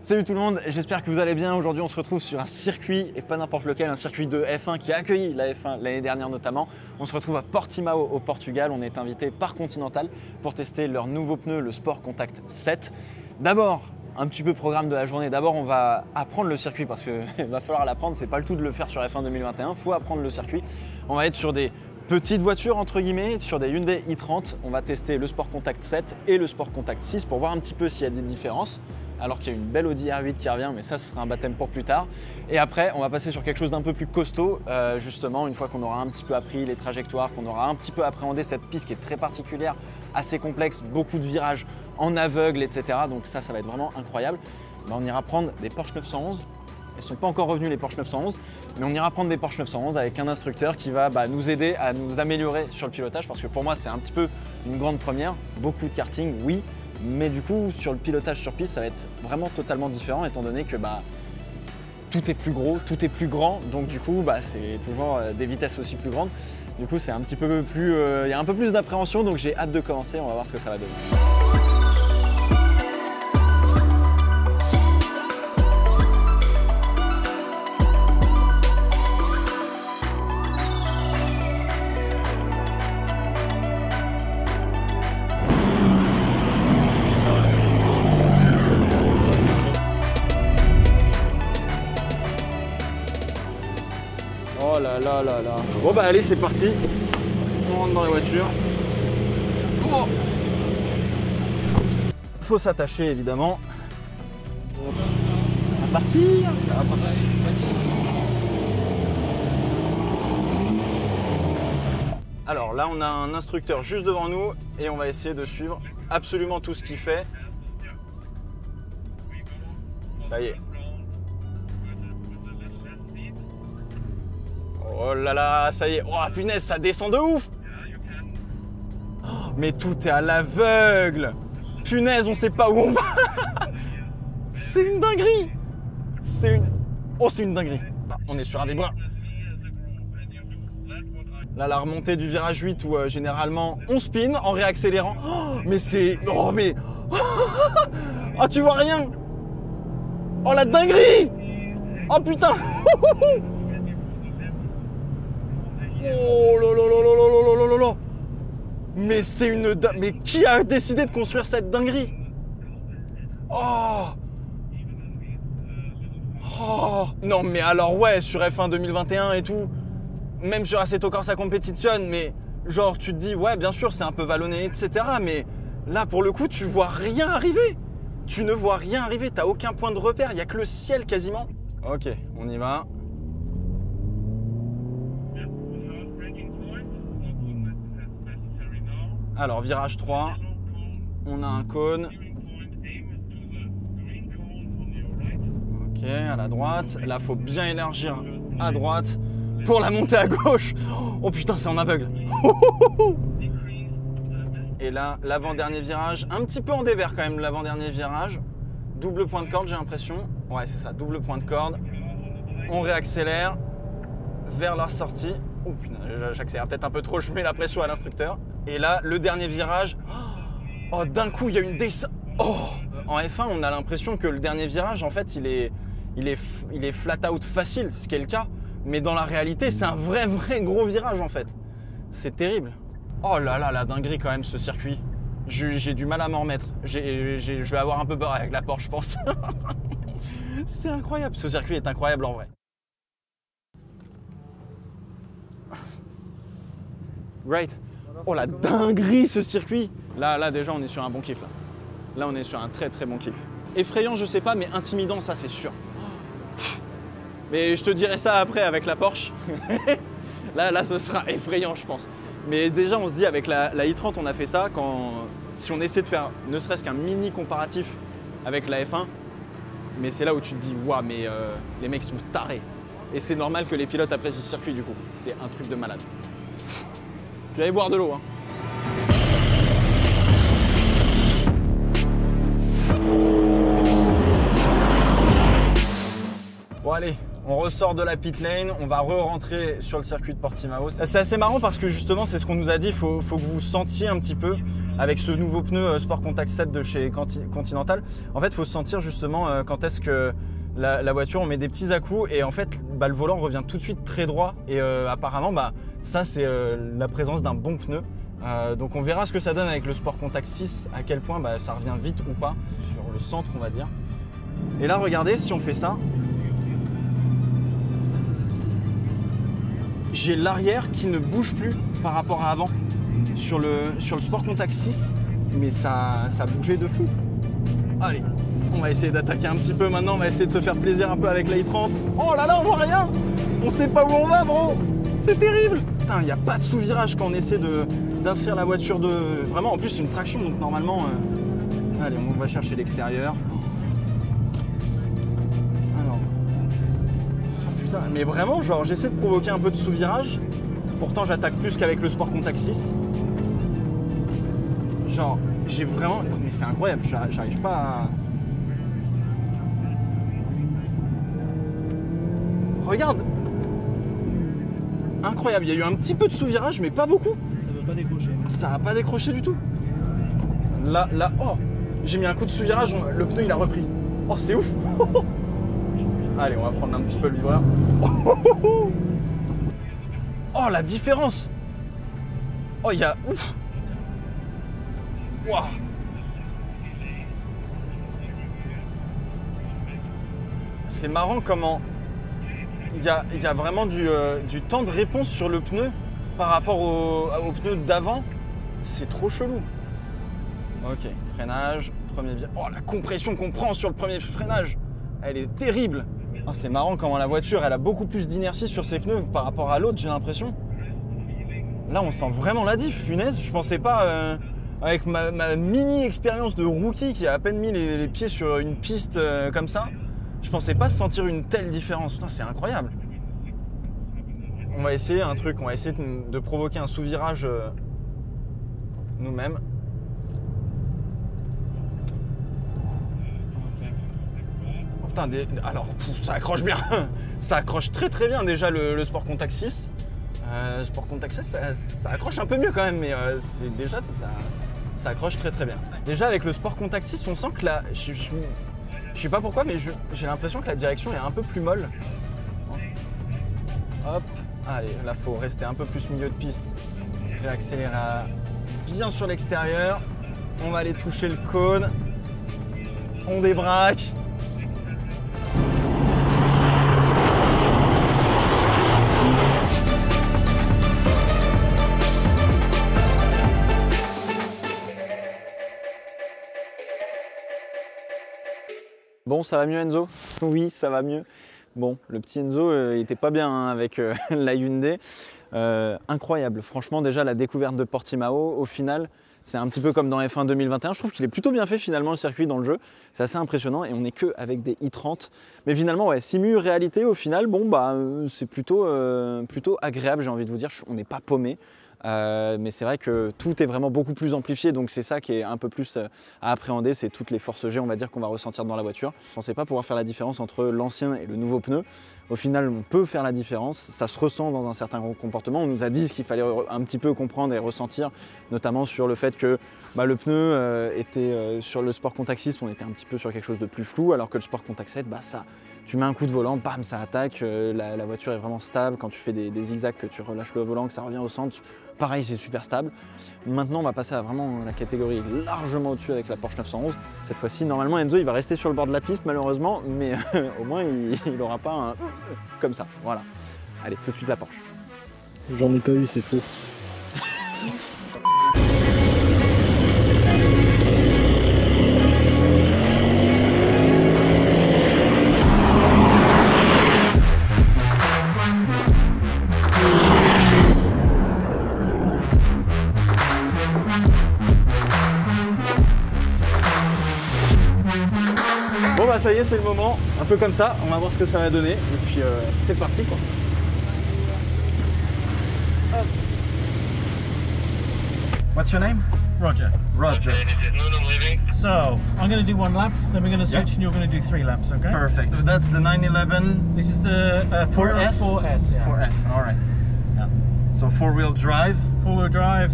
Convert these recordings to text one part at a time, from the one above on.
Salut tout le monde, j'espère que vous allez bien. Aujourd'hui on se retrouve sur un circuit, et pas n'importe lequel, un circuit de F1 qui a accueilli la F1 l'année dernière notamment. On se retrouve à Portimao au Portugal, on est invité par Continental pour tester leur nouveau pneu, le Sport Contact 7. D'abord, un petit peu programme de la journée. D'abord on va apprendre le circuit parce qu'il va falloir l'apprendre, c'est pas le tout de le faire sur F1 2021, il faut apprendre le circuit. On va être sur des petites voitures entre guillemets, sur des Hyundai i30. On va tester le Sport Contact 7 et le Sport Contact 6 pour voir un petit peu s'il y a des différences. Alors qu'il y a une belle Audi R8 qui revient, mais ça ce sera un baptême pour plus tard. Et après, on va passer sur quelque chose d'un peu plus costaud, justement, une fois qu'on aura un petit peu appris les trajectoires, qu'on aura un petit peu appréhendé cette piste qui est très particulière, assez complexe, beaucoup de virages en aveugle, etc. Donc ça va être vraiment incroyable. On ira prendre des Porsche 911. Ils ne sont pas encore revenus les Porsche 911, mais on ira prendre des Porsche 911 avec un instructeur qui va nous aider à nous améliorer sur le pilotage, parce que pour moi c'est un petit peu une grande première, beaucoup de karting, oui, mais du coup sur le pilotage sur piste ça va être vraiment totalement différent étant donné que tout est plus gros, tout est plus grand, donc du coup c'est toujours des vitesses aussi plus grandes. Du coup c'est un petit peu plus, il y a un peu plus d'appréhension, donc j'ai hâte de commencer, on va voir ce que ça va donner. Oh là là là là. Bon allez, c'est parti. On rentre dans la voiture. Oh, faut s'attacher évidemment. Ça va partir. Ça va partir. Alors là on a un instructeur juste devant nous et on va essayer de suivre absolument tout ce qu'il fait. Ça y est. Oh là là, ça y est. Oh punaise, ça descend de ouf. Oh, mais tout est à l'aveugle. Punaise, on sait pas où on va. C'est une dinguerie. Oh, c'est une dinguerie. On est sur un vibreur. Là, la remontée du virage 8 où généralement on spin en réaccélérant. Oh, mais c'est... Oh, mais... Oh, tu vois rien. Oh, la dinguerie. Oh, putain. Oh là là là là là là là là. Mais c'est une... Mais qui a décidé de construire cette dinguerie? Oh. Oh. Non mais alors ouais, sur F1 2021 et tout, même sur Assetto Corsa Competition, mais genre tu te dis ouais bien sûr c'est un peu vallonné etc. Mais là pour le coup tu vois rien arriver. Tu ne vois rien arriver, t'as aucun point de repère, il n'y a que le ciel quasiment. Ok, on y va. Alors, virage 3, on a un cône. Ok, à la droite. Là, il faut bien élargir à droite pour la montée à gauche. Oh putain, c'est en aveugle. Et là, l'avant-dernier virage, un petit peu en dévers quand même, l'avant-dernier virage. Double point de corde, j'ai l'impression. Ouais, c'est ça, double point de corde. On réaccélère vers la sortie. Oh putain, j'accélère peut-être un peu trop, je mets la pression à l'instructeur. Et là, le dernier virage, oh, d'un coup, il y a une descente. Oh, en F1, on a l'impression que le dernier virage, en fait, il est flat out facile, ce qui est le cas. Mais dans la réalité, c'est un vrai gros virage, en fait. C'est terrible. Oh là là, la dinguerie quand même, ce circuit. J'ai du mal à m'en remettre. Je vais avoir un peu peur avec la Porsche, je pense. C'est incroyable. Ce circuit est incroyable en vrai. Great. Oh la dinguerie ce circuit. Là déjà on est sur un bon kiff. Là on est sur un très bon kiff. Effrayant je sais pas, mais intimidant ça c'est sûr. Mais je te dirai ça après avec la Porsche. là ce sera effrayant je pense. Mais déjà on se dit avec la i30 on a fait ça si on essaie de faire ne serait-ce qu'un mini comparatif avec la F1. Mais c'est là où tu te dis waouh mais les mecs sont tarés. Et c'est normal que les pilotes apprécient ce circuit du coup. C'est un truc de malade. Je vais aller boire de l'eau. Hein. Bon allez, On ressort de la pit lane, on va re-rentrer sur le circuit de Portimao. C'est assez marrant parce que justement, c'est ce qu'on nous a dit, il faut que vous sentiez un petit peu avec ce nouveau pneu Sport Contact 7 de chez Continental. En fait, il faut sentir justement quand est-ce que la voiture, on met des petits à-coups et en fait, le volant revient tout de suite très droit et apparemment, ça c'est la présence d'un bon pneu. Donc on verra ce que ça donne avec le Sport Contact 6, à quel point ça revient vite ou pas sur le centre, on va dire. Et là, regardez, si on fait ça, j'ai l'arrière qui ne bouge plus par rapport à avant sur le Sport Contact 6, mais ça bougeait de fou. Allez, on va essayer d'attaquer un petit peu maintenant, on va essayer de se faire plaisir un peu avec la i30. Oh là là, on voit rien, on sait pas où on va, bro, c'est terrible. Putain, il n'y a pas de sous-virage quand on essaie d'inscrire la voiture de... Vraiment, en plus c'est une traction, donc normalement... Allez, on va chercher l'extérieur. Mais vraiment, genre, j'essaie de provoquer un peu de sous-virage. Pourtant, j'attaque plus qu'avec le Sport Contact 6. Genre, j'ai vraiment... Attends, mais c'est incroyable, j'arrive pas à... Regarde! Incroyable, il y a eu un petit peu de sous-virage, mais pas beaucoup. Ça veut pas décrocher. Ça a pas décroché du tout. Là, oh! J'ai mis un coup de sous-virage, le pneu, il a repris. Oh, c'est ouf! Allez, on va prendre un petit peu le vibreur. Oh, la différence! Oh, il y a... Ouf! Waouh! C'est marrant comment... Il y a vraiment du temps de réponse sur le pneu par rapport au pneu d'avant. C'est trop chelou. Ok, freinage, premier virage. Oh, la compression qu'on prend sur le premier freinage! Elle est terrible! Oh, c'est marrant comment la voiture elle a beaucoup plus d'inertie sur ses pneus par rapport à l'autre, j'ai l'impression. Là on sent vraiment la diff, punaise. Je pensais pas, avec ma mini expérience de rookie qui a à peine mis les pieds sur une piste comme ça, je pensais pas sentir une telle différence. Putain, c'est incroyable. On va essayer un truc, on va essayer de provoquer un sous-virage nous-mêmes. Alors, ça accroche bien, ça accroche très très bien déjà le Sport Contact 6. Sport Contact 6, ça accroche un peu mieux quand même, mais déjà ça accroche très très bien. Déjà avec le Sport Contact 6, on sent que là, je sais pas pourquoi, mais j'ai l'impression que la direction est un peu plus molle. Hop, allez, là faut rester un peu plus milieu de piste, réaccélérer bien sur l'extérieur. On va aller toucher le cône, on débraque. Bon, ça va mieux Enzo? Oui, ça va mieux. Bon, le petit Enzo, il était pas bien hein, avec la Hyundai. Incroyable, franchement déjà la découverte de Portimao, au final, c'est un petit peu comme dans F1 2021. Je trouve qu'il est plutôt bien fait finalement le circuit dans le jeu. C'est assez impressionnant et on n'est que avec des i30. Mais finalement, ouais, simu réalité, au final, bon c'est plutôt agréable, j'ai envie de vous dire. On n'est pas paumé. Mais c'est vrai que tout est vraiment beaucoup plus amplifié, donc c'est ça qui est un peu plus à appréhender, c'est toutes les forces G on va dire qu'on va ressentir dans la voiture. Je ne pensais pas pouvoir faire la différence entre l'ancien et le nouveau pneu. Au final on peut faire la différence, ça se ressent dans un certain comportement. On nous a dit ce qu'il fallait un petit peu comprendre et ressentir, notamment sur le fait que le pneu était sur le Sport Contact 6, on était un petit peu sur quelque chose de plus flou, alors que le Sport Contact 7, tu mets un coup de volant, bam, ça attaque, la voiture est vraiment stable. Quand tu fais des zigzags, que tu relâches le volant, que ça revient au centre, pareil, c'est super stable. Maintenant, on va passer à vraiment la catégorie largement au-dessus avec la Porsche 911. Cette fois-ci, normalement, Enzo, il va rester sur le bord de la piste, malheureusement, mais au moins, il n'aura pas un comme ça. Voilà. Allez, tout de suite la Porsche. J'en ai pas eu, c'est faux. Bon ça y est, c'est le moment, un peu comme ça, on va voir ce que ça va donner, et puis c'est parti quoi. Hop. What's your name? Roger. Roger. Okay, this is Noon, I'm leaving. So, I'm going to do 1 lap, then we're going to switch Yeah. and you're going to do 3 laps, okay? Perfect. So that's the 911 This is the 4S? 4S, yeah. 4S. All right. Yeah. So 4-wheel drive. 4-wheel drive,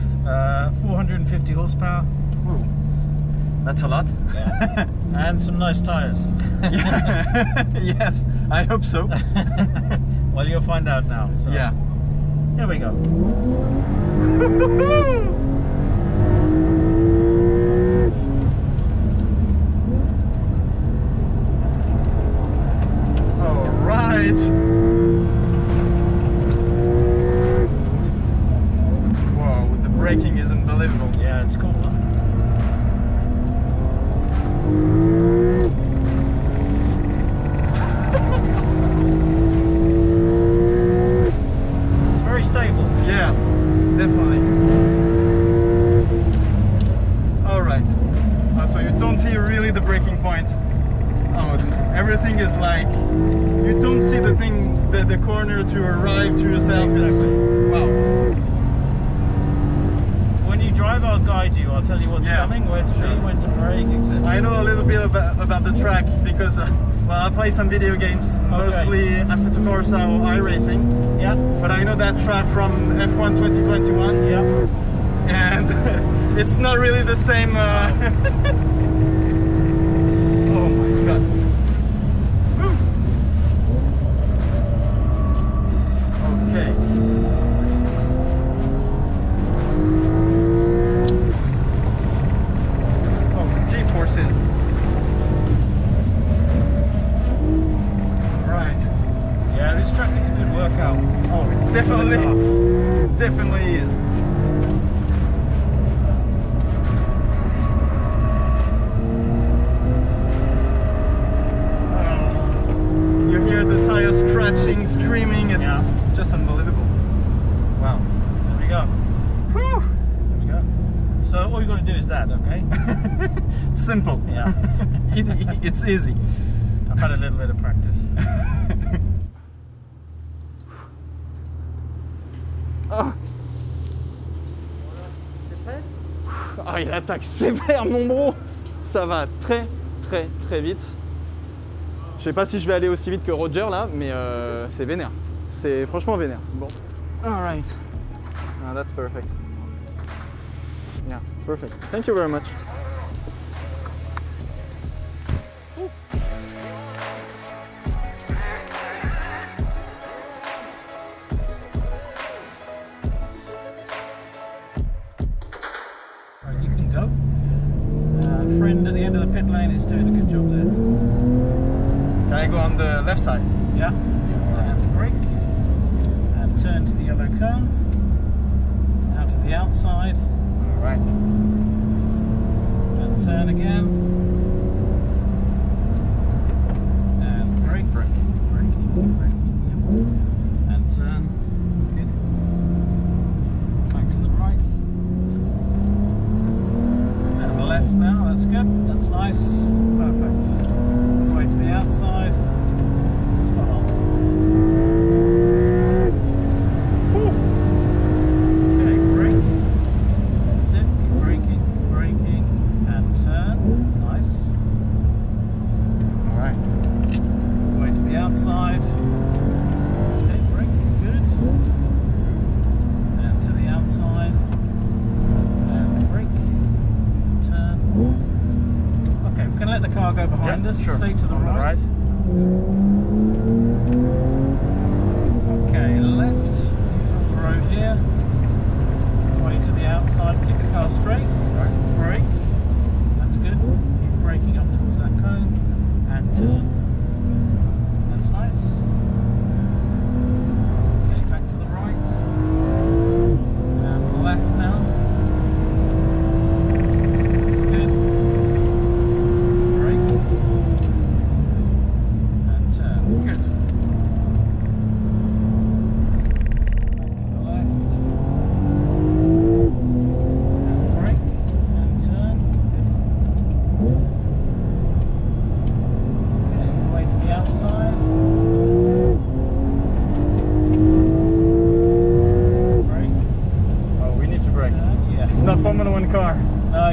450 horsepower, Ooh, that's a lot. and some nice tyres. Yes, I hope so. Well, you'll find out now. So. Yeah. Here we go. All right. Whoa, the braking is unbelievable. Yeah, it's cool, huh? It's very stable. Yeah, definitely. All right. So you don't see really the braking point. Oh, everything is like you don't see the thing, the corner to arrive to yourself. Exactly. It's wow. When you drive, I'll guide you. I'll tell you what's Yeah, coming, where to sure. be, when to brake, etc. I know a little bit about the track because well, I play some video games, mostly Assetto Corsa or iRacing. Yeah, But I know that track from F1 2021, yeah. and it's not really the same. Oh my god! Whew. Okay. Oh, G-forces. Right. Yeah, this track is a good workout. Oh, it definitely is. You hear the tires scratching, screaming, it's Yeah. just unbelievable. Wow. There we go. Whew. There we go. So all you got to do is that, okay? It's simple. Yeah. It's easy. I've had a little bit of practice. Ah, il attaque sévère, mon bro. Ça va très vite. Je sais pas si je vais aller aussi vite que Roger là, mais c'est vénère. C'est franchement vénère. Bon. Alright. Ah, that's perfect. Yeah, perfect. Thank you very much. Right, you can go. Friend at the end of the pit lane is doing a good job there. Can I go on the left side? Yeah. And brake. And turn to the yellow cone. Out to the outside. Alright. And turn again. And brake. Braking. Yep. And turn. Good. Back to the right. And left now. That's good. That's nice. Perfect. Way to the outside. Spot on. Okay, brake. That's it. Keep braking, and turn. Nice. Alright. Way to the outside. Okay, brake. Good. And to the outside. And brake. Turn. Okay, we're going to let the car go behind us. Sure. Stay to the On right. Okay, left. Use all the road here. Way to the outside. Keep the car straight. Right. Brake. That's good. Keep braking up towards that cone. And turn. That's nice.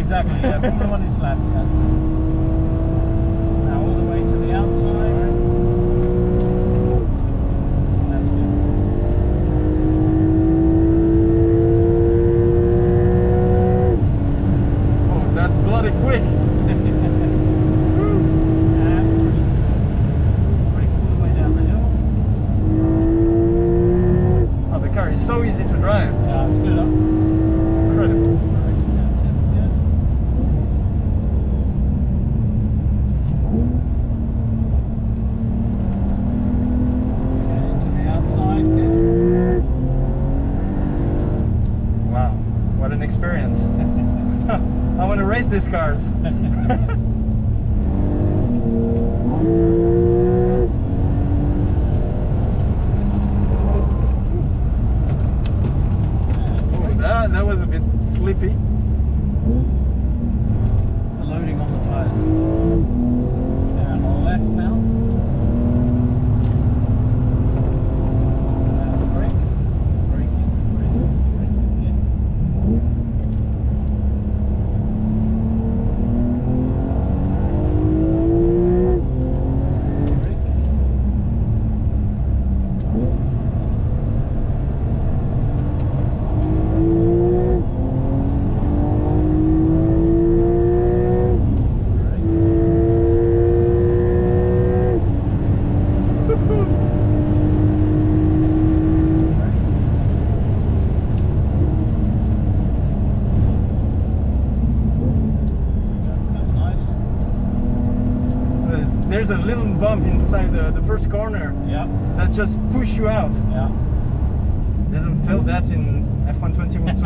exactly. Yeah, Formula One is flat. Yeah. Now all the way to the outside. That's good. Oh, that's bloody quick. And brake all the way down the hill. Oh, the car is so easy to drive. Yeah, it's good. Huh? It's incredible. That's it. Yeah. And to the outside. Good. Wow, what an experience. I want to race these cars. Oh, that was a bit slippy. The loading on the tires. And on the left now. And brake. Braking. Yeah. That's nice. There's a little bump inside the first corner Yeah. that just push you out. Yeah. Didn't feel that in F1 21.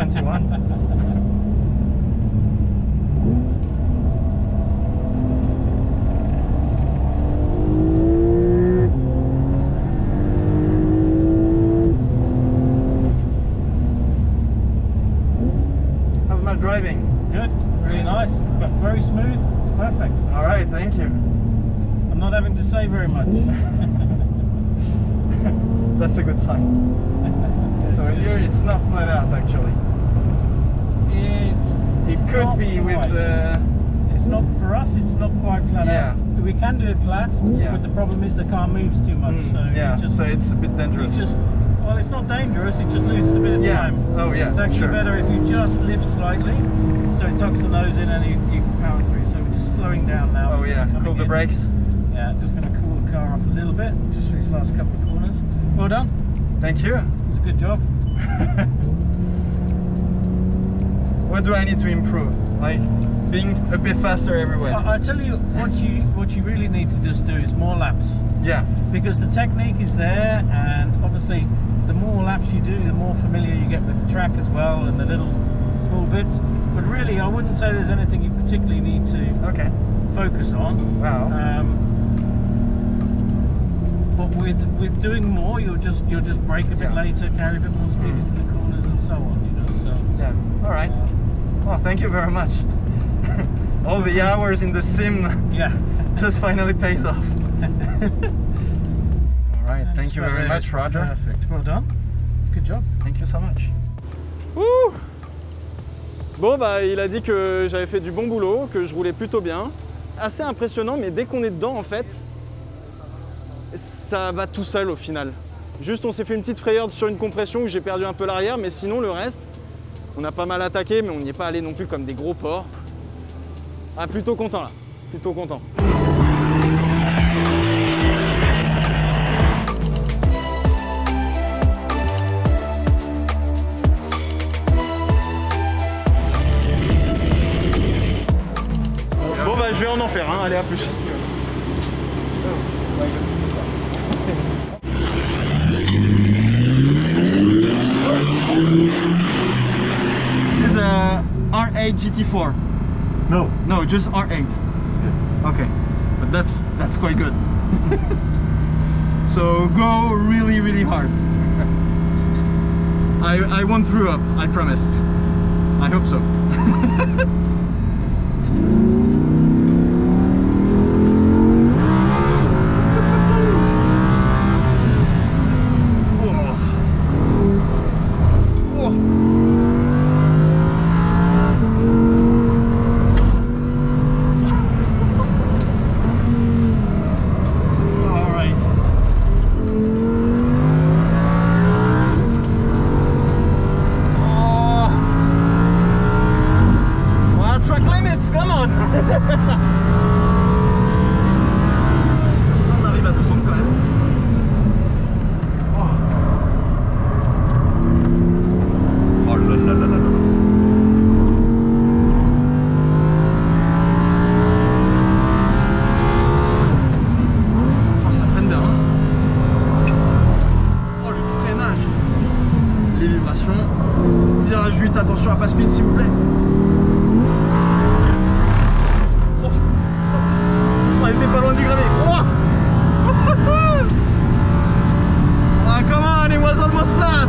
How's my driving? Good. Really nice. Very smooth. It's perfect. All right, thank you. I'm not having to say very much. That's a good sign. So here it's not flat out actually. It could not be with quite. the... It's not for us. It's not quite flat Yeah. out. We can do it flat, Yeah. but the problem is the car moves too much. So yeah, it just, so it's a bit dangerous. it's just well, it's not dangerous. It just loses a bit of Yeah. time. Oh yeah, It's actually sure. better if you just lift slightly, so it tucks the nose in and you can power through. So we're just slowing down now. Oh yeah, Coming cool the in. brakes. Yeah, just going to cool the car off a little bit, just for these last couple of corners. Well done. Thank you. It's a good job. What do I need to improve? Like being a bit faster everywhere. I tell you what you really need to just do is more laps, Yeah. because the technique is there, and obviously the more laps you do, the more familiar you get with the track as well, and the little small bits. But really, I wouldn't say there's anything you particularly need to Okay. focus on. Wow. But with doing more, you'll just brake a bit Yeah. later, carry a bit more speed into the corners, and so on. You know, so. Yeah. All right. Oh, thank you very much. All the hours in the sim Yeah. just finally pays off. All right. Thank you very much, Roger. Perfect. Well done. Good job. Thank you so much. Ouh. Bon, bah, il a dit que j'avais fait du bon boulot, que je roulais plutôt bien. Assez impressionnant, mais dès qu'on est dedans, en fait, ça va tout seul au final. Juste, on s'est fait une petite frayeur sur une compression où j'ai perdu un peu l'arrière, mais sinon, le reste, on a pas mal attaqué, mais on n'y est pas allé non plus comme des gros porcs. Ah, plutôt content là, plutôt content. Bon bah je vais en faire, hein. Allez à plus. This is a R8 GT4. No, just R8. Yeah. Okay, but that's quite good. So go really hard. I won't throw up, I promise. I hope so. Faites attention à pas spin s'il vous plaît. Oh. On était pas loin du gravier. Oh. Ah, come on, it was almost flat.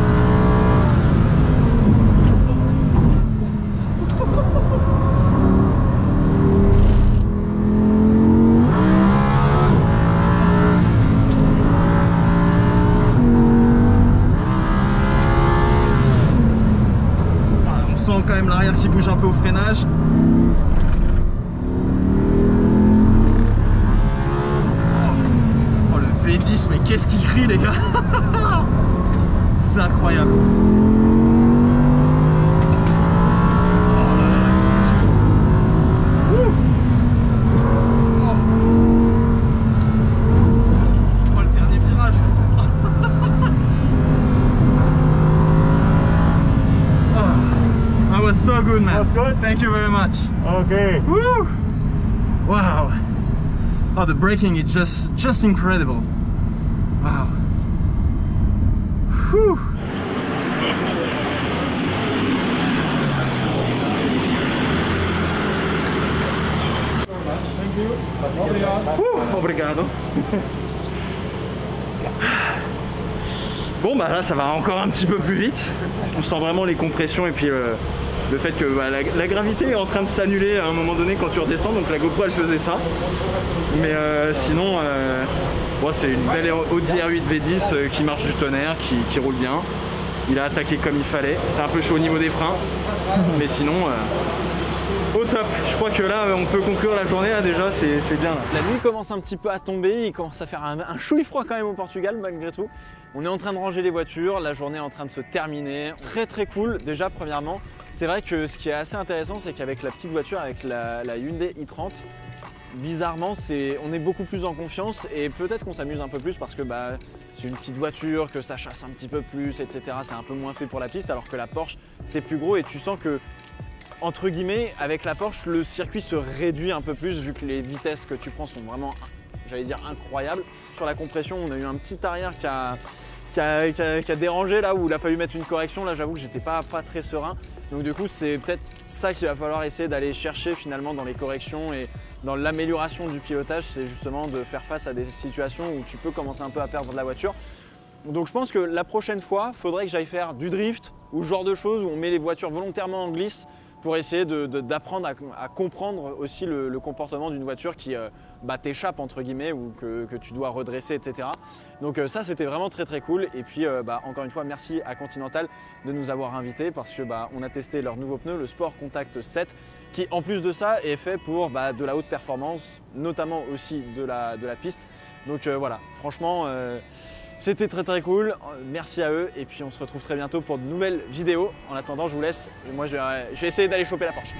Quand même l'arrière qui bouge un peu au freinage. Oh le V10, mais qu'est-ce qu'il crie les gars. C'est incroyable. Oh le dernier virage. That was so good, man. That was good? Thank you very much. Okay. Woo! Wow. Oh, the braking is just incredible. Wow. Whew. Thank you. Obrigado. Bon bah là ça va encore un petit peu plus vite. On sent vraiment les compressions et puis le fait que bah, la gravité est en train de s'annuler à un moment donné quand tu redescends. Donc la GoPro elle faisait ça. Mais sinon bon, c'est une belle Audi R8 V10 qui marche du tonnerre, qui roule bien. Il a attaqué comme il fallait. C'est un peu chaud au niveau des freins. Mais sinon au top. Je crois que là on peut conclure la journée là, déjà, c'est bien là. La nuit commence un petit peu à tomber, il commence à faire un chouille froid quand même au Portugal malgré tout. On est en train de ranger les voitures, la journée est en train de se terminer. Très très cool déjà premièrement. C'est vrai que ce qui est assez intéressant c'est qu'avec la petite voiture, avec la Hyundai i30, bizarrement on est beaucoup plus en confiance et peut-être qu'on s'amuse un peu plus parce que bah, c'est une petite voiture, que ça chasse un petit peu plus, etc. C'est un peu moins fait pour la piste alors que la Porsche c'est plus gros et tu sens que entre guillemets, avec la Porsche, le circuit se réduit un peu plus vu que les vitesses que tu prends sont vraiment, j'allais dire, incroyables. Sur la compression, on a eu un petit arrière qui a dérangé là où il a fallu mettre une correction. Là, j'avoue que j'étais pas très serein. Donc du coup, c'est peut-être ça qu'il va falloir essayer d'aller chercher finalement dans les corrections et dans l'amélioration du pilotage. C'est justement de faire face à des situations où tu peux commencer un peu à perdre de la voiture. Donc je pense que la prochaine fois, il faudrait que j'aille faire du drift ou ce genre de choses où on met les voitures volontairement en glisse pour essayer d'apprendre à comprendre aussi le comportement d'une voiture qui bah, t'échappe entre guillemets ou que tu dois redresser, etc. Donc ça c'était vraiment très très cool et puis bah, encore une fois merci à Continental de nous avoir invités parce que bah, on a testé leur nouveau pneu, le Sport Contact 7 qui en plus de ça est fait pour bah, de la haute performance, notamment aussi de la piste. Donc voilà, franchement c'était très très cool, merci à eux et puis on se retrouve très bientôt pour de nouvelles vidéos. En attendant je vous laisse, moi je vais essayer d'aller choper la Porsche.